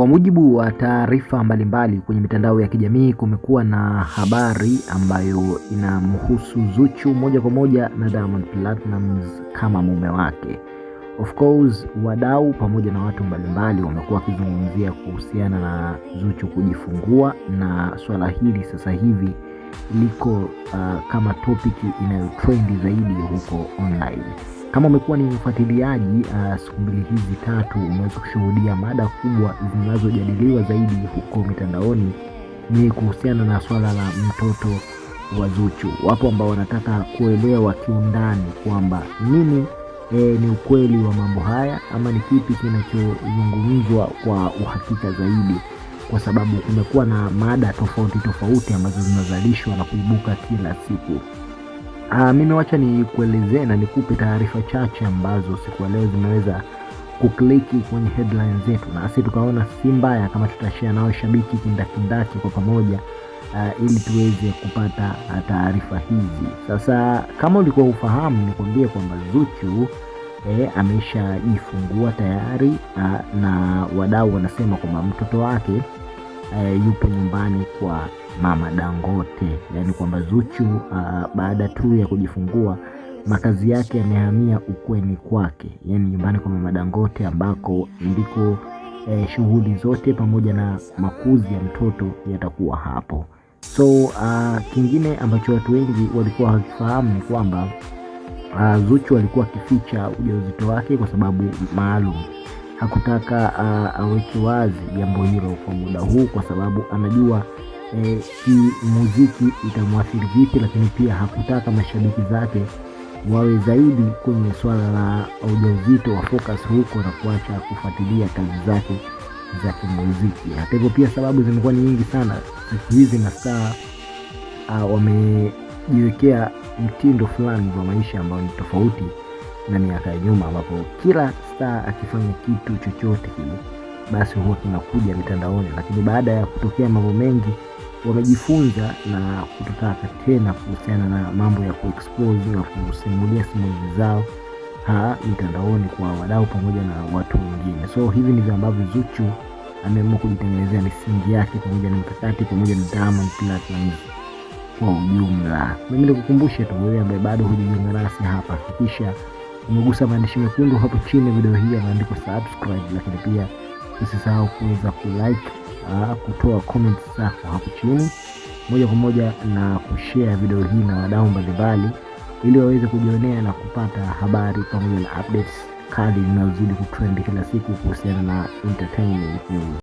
Kwa mujibu wa taarifa mbalimbali kwenye mitandao ya kijamii, kumekuwa na habari ambayo inamhusu Zuchu moja kwa moja na Diamond Platnumz kama mume wake. Of course, wadau pamoja na watu mbalimbali wamekuwa wakizungumzia kuhusiana na Zuchu kujifungua, na swala hili sasa hivi liko kama topic inayotrendi zaidi huko online. Kama umekuwa ni mfuatiliaji siku mbili hizi tatu, umeweza kushuhudia mada kubwa zinazojadiliwa zaidi huko mitandaoni ni kuhusiana na swala la mtoto wa Zuchu. Wapo ambao wanataka kuelewa kiundani kwamba nini ni ukweli wa mambo haya, ama ni kipi kinachozungumzwa kwa uhakika zaidi, kwa sababu kumekuwa na mada tofauti ambazo zinazalishwa na kuibuka kila siku. Mimi wacha ni kuelezea na nikupe taarifa chache ambazo siku leo zimeweza kukliki kwenye headlines zetu, na sisi tukaona si mbaya kama tutashare nao shabiki kindakindaki kwa pamoja, ili tuweze kupata taarifa hizi. Sasa kama ulikuwa ufahamu, nikwambie kwamba Zuchu ameshajifungua tayari, na wadau wanasema kwamba mtoto wake yupo nyumbani kwa Mama Dangote, yani kwamba Zuchu baada tu ya kujifungua makazi yake yamehamia ukweni kwake, yani nyumbani kwa Mama Dangote, ambako ndiko shughuli zote pamoja na makuzi ya mtoto yatakuwa hapo. So kingine ambacho watu wengi walikuwa hawakifahamu ni kwamba Zuchu alikuwa akificha ujauzito wake kwa sababu maalum. Hakutaka aweke wazi jambo hilo kwa muda huu, kwa sababu anajua muziki itamwathiri vipi, lakini pia hakutaka mashabiki zake wawe zaidi kwenye swala la ujauzito, wa focus huko na kuacha kufuatilia kazi zake za kimuziki. Hata hivyo pia sababu zimekuwa nyingi sana siku hizi, na star wamejiwekea mtindo fulani wa maisha ambao ni tofauti na miaka ya nyuma, ambapo kila star akifanya kitu chochote kile basi huwa kinakuja mitandaoni. Lakini baada ya kutokea mambo mengi, wamejifunza na kutotaka tena kuhusiana na mambo ya kuexpose na kusimulia simulizi zao mitandaoni kwa wadau pamoja na watu wengine. So hivi ndivyo ambavyo Zuchu ameamua kujitengenezea misingi yake pamoja na mkakati pamoja na Diamond Platnumz kwa ujumla. Mimi nikukumbushe tu wewe ambaye bado hujajiunga nasi hapa, hakikisha umegusa maandishi mekundu hapo chini video hii yameandikwa subscribe, lakini pia usisahau kuweza kulike, kutoa comments zako hapo chini moja kwa moja, na kushare video hii na wadau mbalimbali ili waweze kujionea na kupata habari pamoja na updates kali zinazozidi kutrend kila siku kuhusiana na entertainment news.